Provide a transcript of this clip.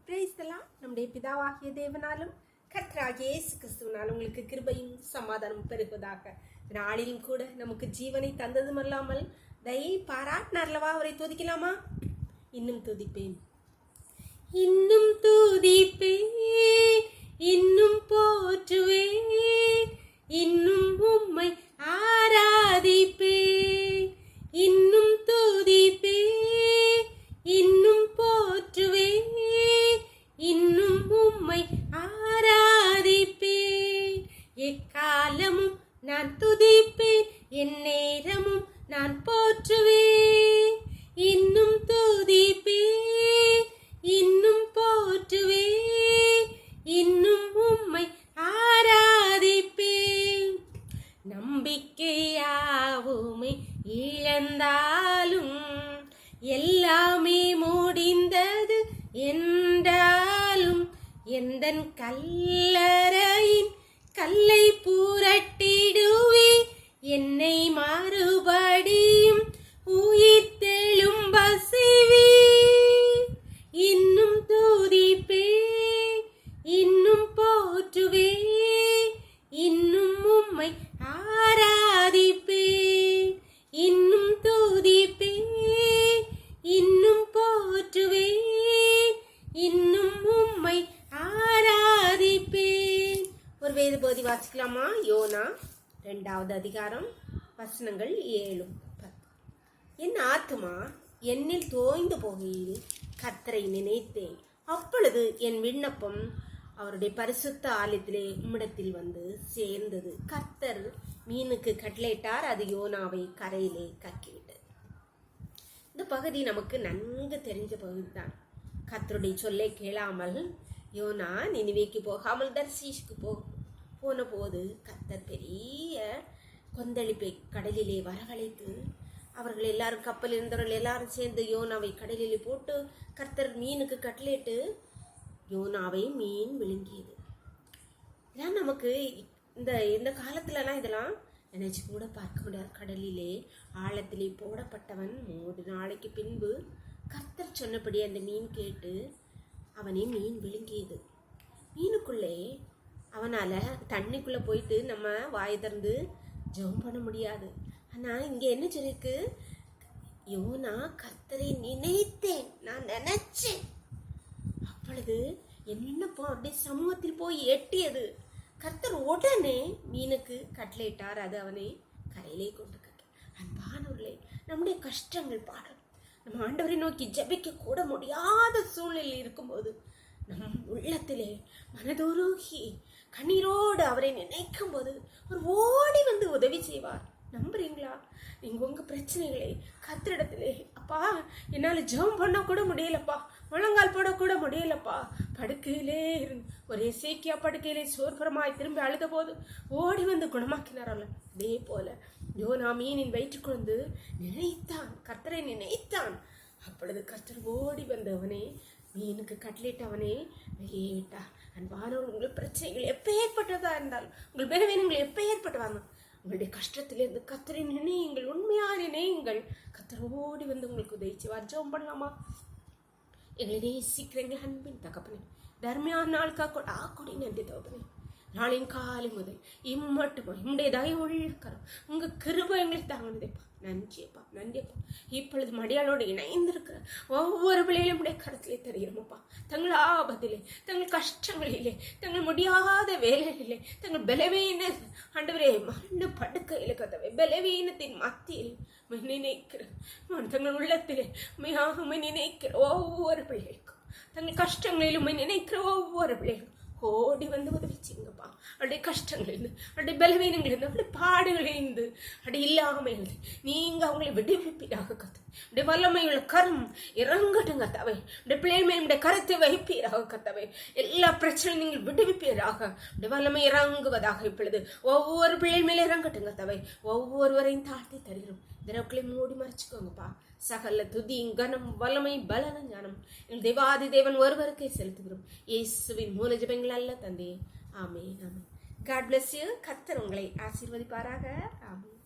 பிரைஸ்தலாம். நம்முடைய பிதாவாகிய தேவனாலும் கர்த்தராகிய இயேசு கிறிஸ்துவினால் உங்களுக்கு கிருபையும் சமாதானம் பெருகுவதாக. நாளிலும் கூட நமக்கு ஜீவனை தந்ததும் அல்லாமல் தயை பாராட்டினார்லவா, அவரை துதிக்கலாமா? இன்னும் துதிப்பேன், இன்னும் துதிப்பேன், இன்னும் போற்றுவேன், இன்னும் உம்மை ஆராதிப்பேன், இன்னும் துதிப்பேன், இன்னும் போற்றுவேன், இன்னும் உம்மை ஆராதிப்பேன். எக்காலமும் நான் துதிப்பேன், என் நேரமும் நான் போற்றுவேன், இன்னும் துதிப்பேன், இன்னும் போற்றுவேன், இன்னும் உம்மை ஆராதிப்பேன். நம்பிக்கையாவுமே இழந்தாலும் எல்லாமே முடிந்தது என்றாலும் எந்தன் கல்லறையின் கல்லை புரட்டிடுவே, என்னை மறுபடியும் உயிர் தெழும்ப செய்வே, இன்னும் துதிப்பே, இன்னும் போற்றுவே, இன்னும் உம்மை ஆராதிப்பே, இன்னும் துதிப்பே, இன்னும் போற்றுவே, இன்னும் உம்மை ஆராதிப்பேன். ஒரு வேத போதி வாசிக்கலாமா? யோனா 2வது அதிகாரம் வசனங்கள் 7-10. என் ஆத்துமா என்னில் தோய்ந்து போகையில் கர்த்தரை நினைத்தேன். அப்பொழுது என் விண்ணப்பம் அவருடைய பரிசுத்த ஆலயத்திலே உம்மிடத்தில் வந்து சேர்ந்தது. கர்த்தர் மீனுக்கு கட்டளையிட்டார், அது யோனாவை கரையிலே கக்கிவிட்டது. இந்த பகுதி நமக்கு நன்கு தெரிஞ்ச பகுதி தான். கர்த்தருடைய சொல்லை கேளாமல் யோனா நினிவேக்கு போகாமல் தர்சீஷுக்கு போன போது கர்த்தர் பெரிய கொந்தளிப்பை கடலிலே வரவழைத்து, அவர்கள் எல்லாரும் கப்பல் இருந்தவர்கள் எல்லாரும் சேர்ந்து யோனாவை கடலிலே போட்டு கர்த்தர் மீனுக்கு கட்டளையிட்டு யோனாவை மீன் விழுங்கியது. இதெல்லாம் நமக்கு இந்த காலத்துலலாம் இதெல்லாம் நினைச்சு கூட பார்க்க முடியாது. கடலிலே ஆழத்திலே போடப்பட்டவன் 3 நாளைக்கு பின்பு கர்த்தர் சொன்னபடி அந்த மீன் கேட்டு அவனை மீன் விழுங்கியது. மீனுக்குள்ளே அவனால் தண்ணிக்குள்ளே போயிட்டு நம்ம வாய் திறந்து ஜெபம் பண்ண முடியாது. ஆனால் இங்கே என்ன சொல்லிருக்கு? யோனா கர்த்தரை நினைத்தேன், நான் நினைச்சேன். அப்பொழுது என் விண்ணப்பம் அப்படியே சமூகத்தில் போய் எட்டியது. கர்த்தர் உடனே மீனுக்கு கட்டளையிட்டார், அது அவனை கரையிலே கொண்டு கட்ட. அன்பானவர்களே, நம்முடைய கஷ்டங்கள் பாடம், நம்ம ஆண்டவரை நோக்கி ஜெபிக்க கூட முடியாத சூழ்நிலையில் இருக்கும்போது நம் உள்ளத்திலே மனதுருகி கண்ணீரோடு அவரை நினைக்கும் போது அவர் ஓடி வந்து உதவி செய்வார். நம்புறீங்களா? நீங்க உங்க பிரச்சனைகளை கர்த்தரிடத்திலே, அப்பா என்னால ஜெபம் பண்ண கூட முடியலப்பா, முழங்கால் போட கூட முடியலப்பா, படுக்கையிலே ஒரே சேக்கியா படுக்கையிலே சோர்பரமாய் திரும்பி அழுத போது ஓடி வந்து குணமாக்கினாரல்ல, அதே போல யோனா மீனின் வயிற்றுக்கொண்டு நினைத்தான், கர்த்தரை நினைத்தான். அப்பொழுது கர்த்தர் ஓடி வந்தவனே மீனுக்கு கட்டளையிட்டவனே வெளியே விட்டார். அன்பானவர், உங்கள் பிரச்சனைகள் எப்போ ஏற்பட்டதா இருந்தாலும், உங்கள் பலவீனங்கள் எப்போ ஏற்பட்டுவாங்க, உங்களுடைய கஷ்டத்திலிருந்து கர்த்தரை நினையுங்கள், உண்மையாக நினையுங்கள். கர்த்தர் ஓடி வந்து உங்களுக்கு உதவி செய்வார். ஜெபம் பண்ணலாமா? எங்களை நேசிக்கிறீங்க அன்பின் தகப்பனே, தர்மியான நாளுக்காக கூட ஆக்கூடி நன்றி தகப்பனே. நாளின் காலை முதல் இம்மட்டுமா உங்களுடைய தயவுள்ள கரம், உங்க கிருபை எங்களை தாங்கினதேப்பா. நன்றியப்பா, நன்றியப்பா. இப்பொழுது மடியாளோடு இணைந்திருக்கிற ஒவ்வொரு பிள்ளைகளும் உடைய கருத்திலே தெரிகிறோமப்பா. தங்கள் ஆபத்திலே, தங்கள் கஷ்டங்களிலே, தங்கள் முடியாத வேலையிலே, தங்கள் பலவீன ஆண்டவரே மறந்து படுக்கையில கதவை பலவீனத்தின் மத்தியில் நினைக்கிற தங்கள் உள்ளத்திலே நினைக்கிற ஒவ்வொரு பிள்ளைகளுக்கும், தங்கள் கஷ்டங்களிலும் நினைக்கிற ஒவ்வொரு பிள்ளைகளுக்கும் ஓடி வந்து உதவி செய்யுங்கப்பா. அப்படியே கஷ்டங்களிலிருந்து, அப்படியே பலவீனங்களிலிருந்து, அப்படியே பாடுகளிலிருந்து, அப்படி இல்லாமல் இருந்து நீங்க அவங்களை விடுவிப்பீராக கத்து. அப்படியே வல்லமையுள்ள கரம் இறங்கட்டுங்க தவை. அப்படியே பிள்ளைகள் மேல் கருத்தை வைப்பீராக கத்தவை. எல்லா பிரச்சனையும் நீங்கள் விடுவிப்பீராக. அப்படியே வல்லமை இறங்குவதாக. இப்பொழுது ஒவ்வொரு பிள்ளைகள் மேலே இறங்கட்டுங்க தவை. ஒவ்வொருவரையும் தாழ்த்தி தருகிறோம். தினக்களை மூடி மறைச்சுக்கோங்கப்பா. சகல துதி கனம் வல்லமை பலன ஞானம் எங்கள் தேவாதி தேவன் ஒருவருக்கே செலுத்துகிறோம். இயேசுவின் மூல ஜெபங்கள் அல்ல தந்தையே. ஆமென், ஆமென். God bless you. கர்த்தர் உங்களை ஆசீர்வதிப்பாராக. ஆமென்.